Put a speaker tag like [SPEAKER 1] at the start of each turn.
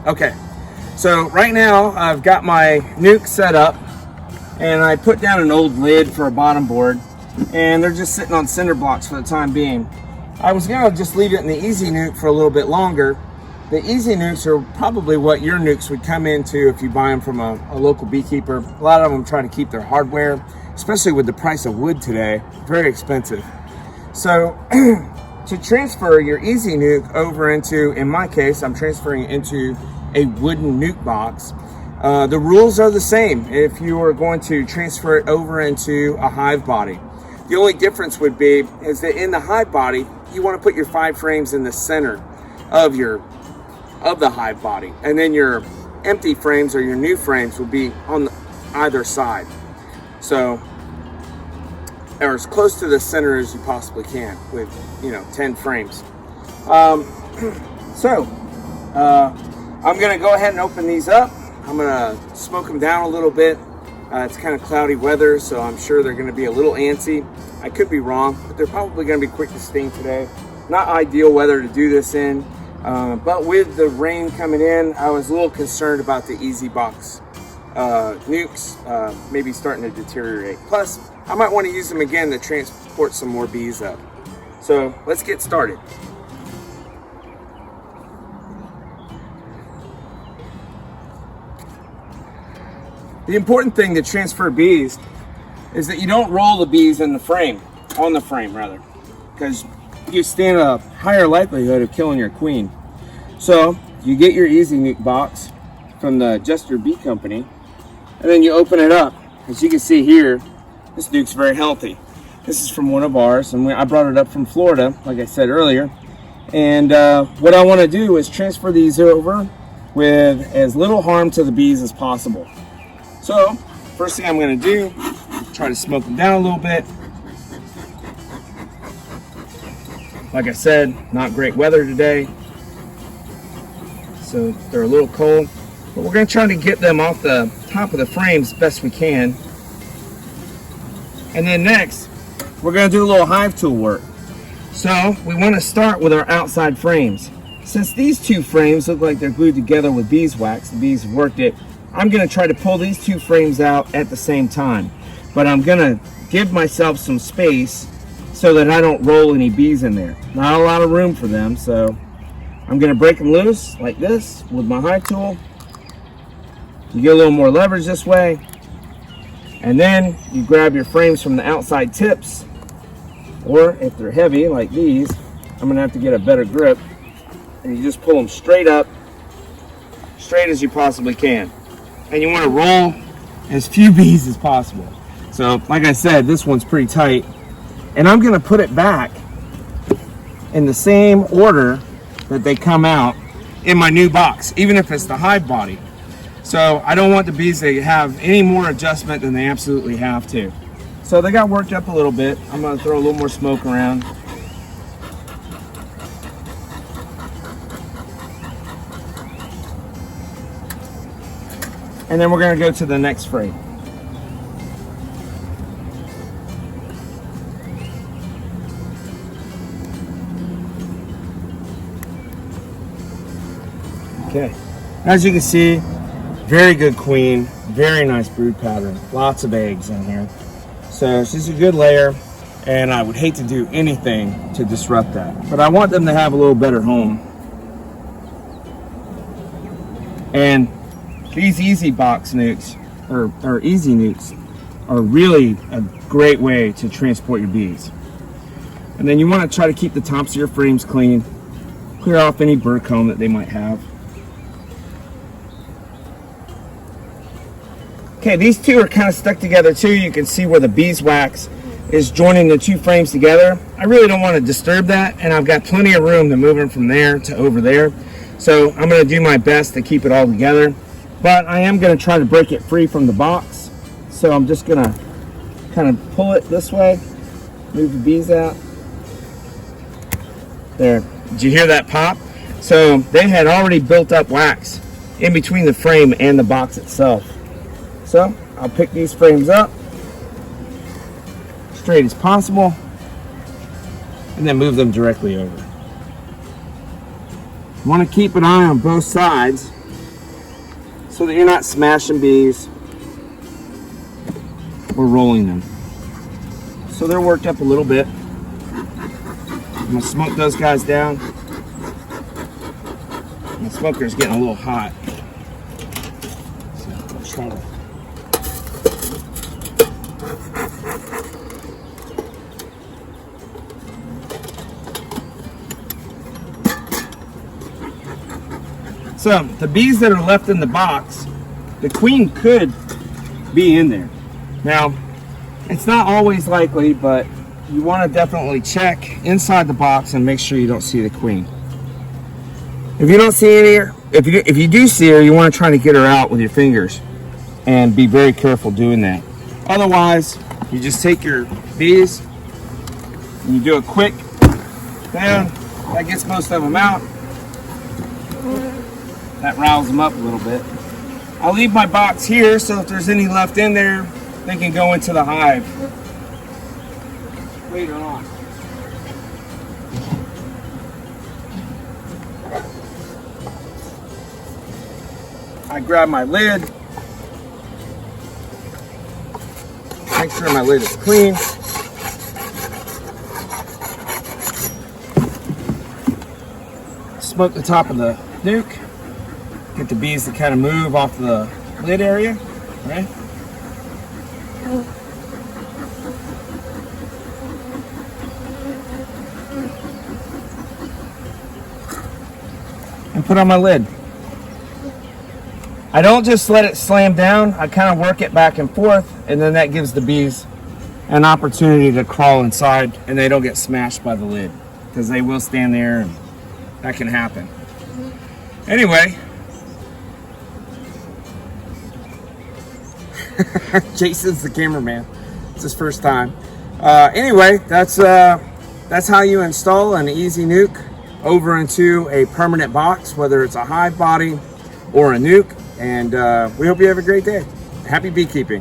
[SPEAKER 1] Okay, so right now I've got my NUC set up, and I put down an old lid for a bottom board, and they're just sitting on cinder blocks for the time being. I was gonna just leave it in the Easy NUC for a little bit longer. The Easy NUCs are probably what your NUCs would come into if you buy them from a local beekeeper. A lot of them try to keep their hardware, especially with the price of wood today, very expensive. So to transfer your Easy NUC over into, in my case, I'm transferring it into a wooden NUC box. The rules are the same if you are going to transfer it over into a hive body. The only difference would be is that in the hive body, you want to put your 5 frames in the center of the hive body, and then your empty frames or your new frames will be on either side. So, or as close to the center as you possibly can with, 10 frames. I'm gonna go ahead and open these up. I'm gonna smoke them down a little bit. It's kind of cloudy weather, so I'm sure they're gonna be a little antsy. I could be wrong, but they're probably gonna be quick to steam today. Not ideal weather to do this in, but with the rain coming in, I was a little concerned about the Easy Box NUCs maybe starting to deteriorate. Plus, I might want to use them again to transport some more bees up. So let's get started. The important thing to transfer bees is that you don't roll the bees in the frame, on the frame rather, because you stand a higher likelihood of killing your queen. So you get your Easy NUC box from the Just Your Bee company, and then you open it up. As you can see here, this NUC's very healthy. This is from one of ours, and I brought it up from Florida, like I said earlier. And what I want to do is transfer these over with as little harm to the bees as possible. So first thing I'm going to do, try to smoke them down a little bit. Like I said, not great weather today, so they're a little cold, but we're going to try to get them off the top of the frames best we can. And then next, we're going to do a little hive tool work. So we want to start with our outside frames. Since these 2 frames look like they're glued together with beeswax, the bees have worked it, I'm going to try to pull these 2 frames out at the same time. But I'm going to give myself some space so that I don't roll any bees in there. Not a lot of room for them, so I'm going to break them loose like this with my hive tool. You get a little more leverage this way, and then you grab your frames from the outside tips, or if they're heavy like these, I'm going to have to get a better grip, and you just pull them straight up, straight as you possibly can. And you want to roll as few bees as possible. So like I said, this one's pretty tight. And I'm going to put it back in the same order that they come out in my new box, even if it's the hive body. So I don't want the bees to have any more adjustment than they absolutely have to. So they got worked up a little bit. I'm going to throw a little more smoke around. And then we're going to go to the next frame. Okay, as you can see, very good queen, very nice brood pattern, lots of eggs in here. So she's a good layer, and I would hate to do anything to disrupt that. But I want them to have a little better home. And these Easy Box NUCs, or Easy NUCs, are really a great way to transport your bees. And then you want to try to keep the tops of your frames clean, clear off any burr comb that they might have. Okay, these 2 are kind of stuck together too. You can see where the beeswax is joining the 2 frames together. I really don't want to disturb that, and I've got plenty of room to move them from there to over there. So I'm going to do my best to keep it all together, but I am going to try to break it free from the box. So I'm just going to kind of pull it this way, move the bees out. There, did you hear that pop? So they had already built up wax in between the frame and the box itself. So I'll pick these frames up straight as possible and then move them directly over. You want to keep an eye on both sides so that you're not smashing bees or rolling them. So they're worked up a little bit. I'm gonna smoke those guys down. The smoker's getting a little hot. So I'll try to. So the bees that are left in the box, the queen could be in there. Now, it's not always likely, but you want to definitely check inside the box and make sure you don't see the queen. If you don't see any, if you do see her, you want to try to get her out with your fingers and be very careful doing that. Otherwise, you just take your bees and you do a quick down. That gets most of them out. That riles them up a little bit. I'll leave my box here so if there's any left in there, they can go into the hive later on. I grab my lid, make sure my lid is clean. Smoke the top of the NUC. Get the bees to kind of move off the lid area, right? And put on my lid. I don't just let it slam down, I kind of work it back and forth, and then that gives the bees an opportunity to crawl inside and they don't get smashed by the lid, because they will stand there and that can happen. Anyway, Jason's the cameraman. It's his first time. Anyway, that's how you install an easy NUC over into a permanent box, whether it's a hive body or a NUC. And we hope you have a great day. Happy beekeeping.